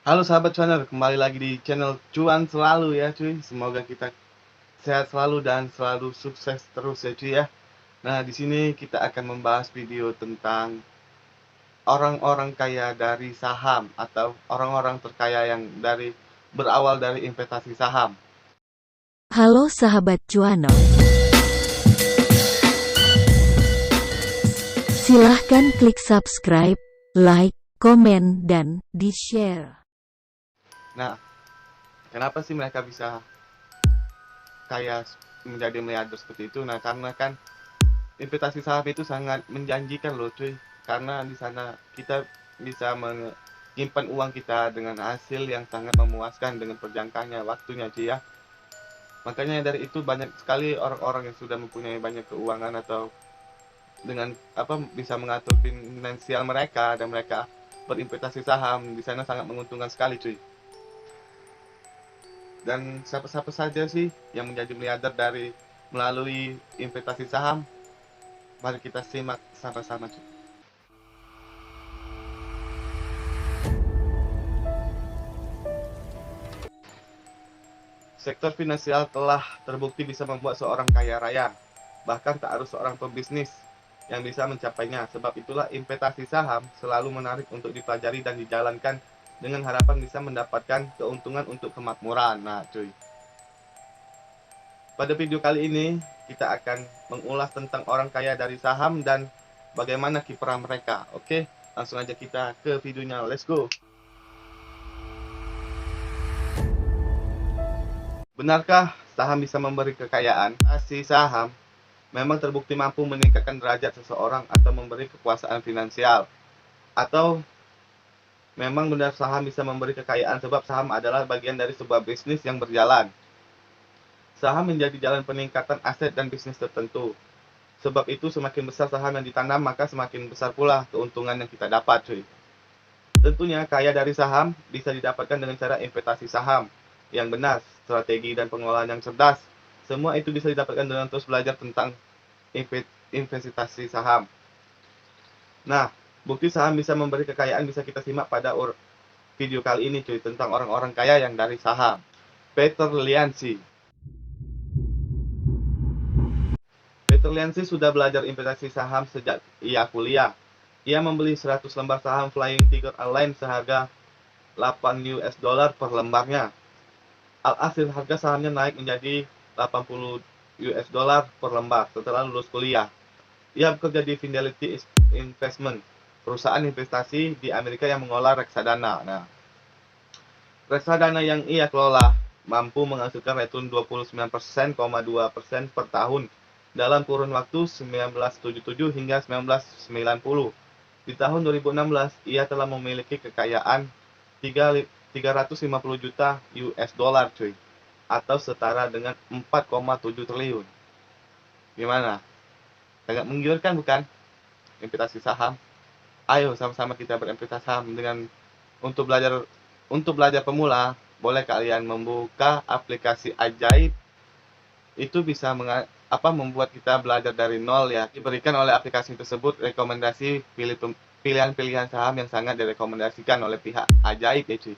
Halo sahabat cuaner, kembali lagi di channel Cuan Selalu ya cuy. Semoga kita sehat selalu dan selalu sukses terus ya cuy ya. Nah, di sini kita akan membahas video tentang orang-orang kaya dari saham atau orang-orang terkaya yang berawal dari investasi saham. Halo sahabat cuanor, silahkan klik subscribe, like, komen, dan di-share. Nah, kenapa sih mereka bisa kaya menjadi miliarder seperti itu? Nah, karena kan investasi saham itu sangat menjanjikan loh cuy, karena di sana kita bisa menyimpan uang kita dengan hasil yang sangat memuaskan dengan terjangkaunya waktunya cuy ya. Makanya dari itu banyak sekali orang-orang yang sudah mempunyai banyak keuangan atau dengan bisa mengatur finansial mereka dan mereka berinvestasi saham di sana sangat menguntungkan sekali cuy. Dan siapa-siapa saja sih yang menjadi miliarder dari melalui investasi saham? Mari kita simak sama-sama cuy. Sektor finansial telah terbukti bisa membuat seorang kaya raya, bahkan tak harus seorang pebisnis yang bisa mencapainya. Sebab itulah investasi saham selalu menarik untuk dipelajari dan dijalankan dengan harapan bisa mendapatkan keuntungan untuk kemakmuran. Nah, cuy. Pada video kali ini kita akan mengulas tentang orang kaya dari saham dan bagaimana kiprah mereka. Oke, langsung aja kita ke videonya. Let's go. Benarkah saham bisa memberi kekayaan? Investasi saham memang terbukti mampu meningkatkan derajat seseorang atau memberi kekuasaan finansial. Atau memang benar saham bisa memberi kekayaan sebab saham adalah bagian dari sebuah bisnis yang berjalan. Saham menjadi jalan peningkatan aset dan bisnis tertentu. Sebab itu semakin besar saham yang ditanam maka semakin besar pula keuntungan yang kita dapat cuy. Tentunya kaya dari saham bisa didapatkan dengan cara investasi saham yang benar, strategi dan pengelolaan yang cerdas. Semua itu bisa didapatkan dengan terus belajar tentang investasi saham. Nah, bukti saham bisa memberi kekayaan bisa kita simak pada video kali ini cuy, tentang orang-orang kaya yang dari saham. Peter Liansi. Peter Liansi sudah belajar investasi saham sejak ia kuliah. Ia membeli 100 lembar saham Flying Tiger Airlines seharga 8 US dollar per lembarnya. Alhasil harga sahamnya naik menjadi 80 US dollar per lembar setelah lulus kuliah. Ia bekerja di Fidelity Investment, perusahaan investasi di Amerika yang mengelola reksadana. Nah, reksadana yang ia kelola mampu menghasilkan return 29,2% per tahun dalam kurun waktu 1977 hingga 1990. Di tahun 2016, ia telah memiliki kekayaan 350 juta US dollar cuy, atau setara dengan 4,7 triliun. Gimana? Sangat menggiurkan bukan? Investasi saham. Ayo sama-sama kita berinvestasi saham dengan untuk belajar pemula, boleh kalian membuka aplikasi Ajaib. Itu bisa membuat kita belajar dari nol ya. Diberikan oleh aplikasi tersebut rekomendasi pilihan-pilihan saham yang sangat direkomendasikan oleh pihak Ajaib ya cuy.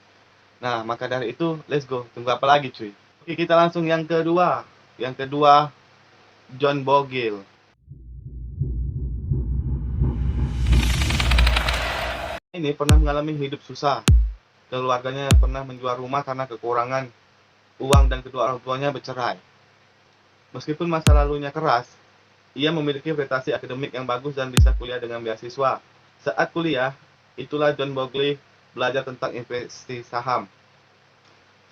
Nah, maka dari itu let's go. Tunggu apa lagi cuy? Oke, kita langsung yang kedua. Yang kedua, John Bogle. Ini pernah mengalami hidup susah. Keluarganya pernah menjual rumah karena kekurangan uang dan kedua orang tuanya bercerai. Meskipun masa lalunya keras, ia memiliki prestasi akademik yang bagus dan bisa kuliah dengan beasiswa. Saat kuliah, itulah John Bogle belajar tentang investasi saham.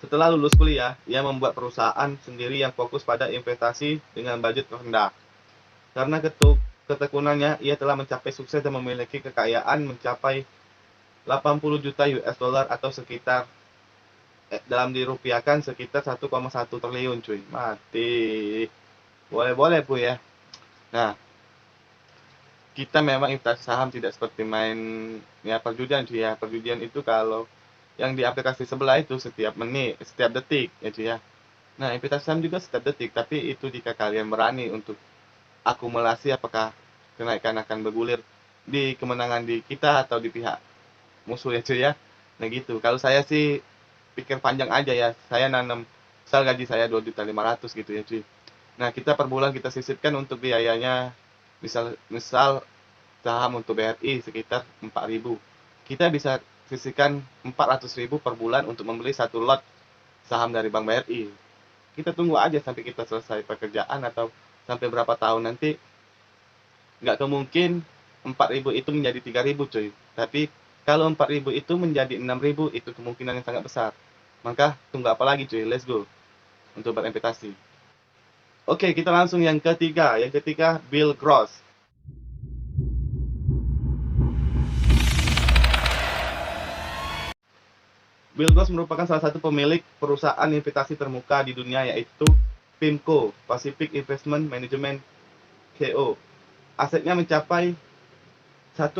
Setelah lulus kuliah, ia membuat perusahaan sendiri yang fokus pada investasi dengan budget rendah. Karena ketekunannya, ia telah mencapai sukses dan memiliki kekayaan mencapai 80 juta US dollar atau sekitar dalam dirupiahkan sekitar 1,1 triliun cuy. Mati. Boleh-boleh Bu ya. Nah, kita memang investasi saham tidak seperti main ya perjudian cuy ya. Perjudian itu kalau yang di aplikasi sebelah itu setiap menit, setiap detik ya cuy ya. Nah, investasi saham juga setiap detik, tapi itu jika kalian berani untuk akumulasi apakah kenaikan akan bergulir di kemenangan di kita atau di pihak musuh ya cuy ya. Nah gitu. Kalau saya sih pikir panjang aja ya. Saya nanam, misal gaji saya 2.500.000 gitu ya cuy. Nah kita per bulan kita sisipkan untuk biayanya, misal misal saham untuk BRI sekitar 4.000. Kita bisa sisihkan 400.000 per bulan untuk membeli satu lot saham dari Bank BRI. Kita tunggu aja sampai kita selesai pekerjaan atau sampai berapa tahun nanti, nggak kemungkin 4.000 itu menjadi 3.000 cuy. Tapi kalau 4.000 itu menjadi 6.000 itu kemungkinan yang sangat besar. Maka tunggu apa lagi cuy, let's go untuk berinvestasi. Oke, kita langsung yang ketiga. Yang ketiga, Bill Gross. Bill Gross merupakan salah satu pemilik perusahaan investasi termuka di dunia, yaitu PIMCO, Pacific Investment Management Co. Asetnya mencapai 1,7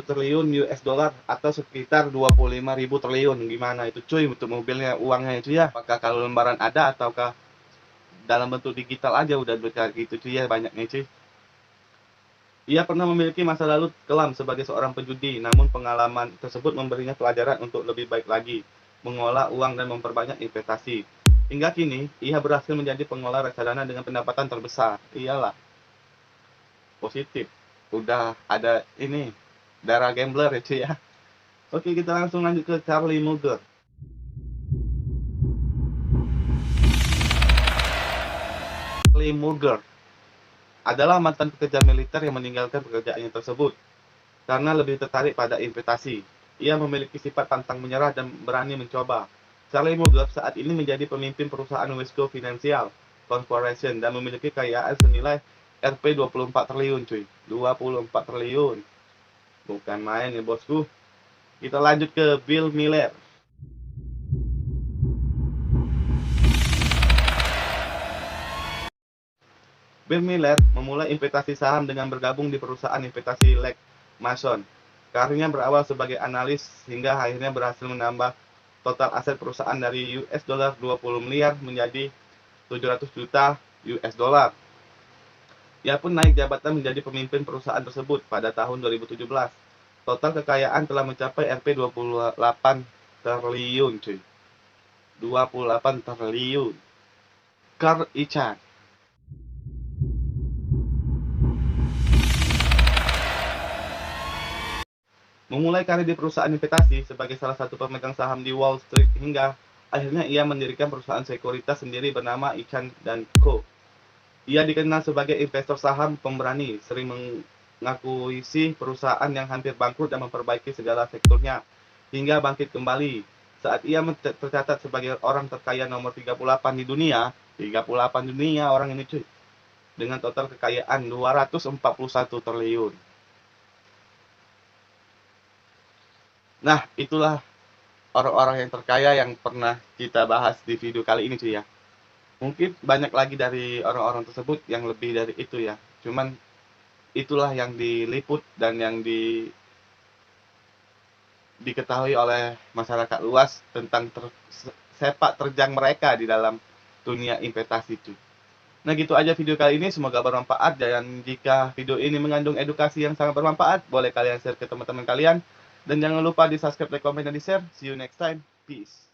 triliun US dollar atau sekitar 25.000 triliun. Gimana itu cuy untuk mobilnya, uangnya itu ya? Apakah kalau lembaran ada ataukah dalam bentuk digital aja udah kayak gitu cuy ya, banyaknya cuy. Ia pernah memiliki masa lalu kelam sebagai seorang penjudi, namun pengalaman tersebut memberinya pelajaran untuk lebih baik lagi mengolah uang dan memperbanyak investasi. Hingga kini, ia berhasil menjadi pengelola reksadana dengan pendapatan terbesar. Iyalah, positif. Udah ada ini, darah gambler ya cuy ya. Oke, kita langsung lanjut ke Charlie Munger. Charlie Munger adalah mantan pekerja militer yang meninggalkan pekerjaannya tersebut karena lebih tertarik pada investasi. Ia memiliki sifat pantang menyerah dan berani mencoba. Charlie Munger saat ini menjadi pemimpin perusahaan Wesco Financial Corporation dan memiliki kekayaan senilai Rp 24 triliun cuy. 24 triliun. Bukan main ya bosku. Kita lanjut ke Bill Miller. Bill Miller memulai investasi saham dengan bergabung di perusahaan investasi Legg Mason. Karirnya berawal sebagai analis hingga akhirnya berhasil menambah total aset perusahaan dari US dollar 20 miliar menjadi 700 juta US dollar. Ia pun naik jabatan menjadi pemimpin perusahaan tersebut pada tahun 2017. Total kekayaan telah mencapai Rp 28 triliun cuy. 28 triliun. Carl Icahn. Memulai karir di perusahaan investasi sebagai salah satu pemegang saham di Wall Street hingga akhirnya ia mendirikan perusahaan sekuritas sendiri bernama Icahn & Co. Ia dikenal sebagai investor saham pemberani, sering mengakuisisi perusahaan yang hampir bangkrut dan memperbaiki segala sektornya hingga bangkit kembali. Saat ia tercatat sebagai orang terkaya nomor 38 di dunia, 38 dunia orang ini cuy, dengan total kekayaan 241 triliun. Nah, itulah orang-orang yang terkaya yang pernah kita bahas di video kali ini cuy ya. Mungkin banyak lagi dari orang-orang tersebut yang lebih dari itu ya. Cuman itulah yang diliput dan yang diketahui oleh masyarakat luas tentang sepak terjang mereka di dalam dunia investasi cuy. Nah gitu aja video kali ini, semoga bermanfaat, dan jika video ini mengandung edukasi yang sangat bermanfaat, boleh kalian share ke teman-teman kalian. Dan jangan lupa di subscribe, like, komen, dan di share. See you next time. Peace.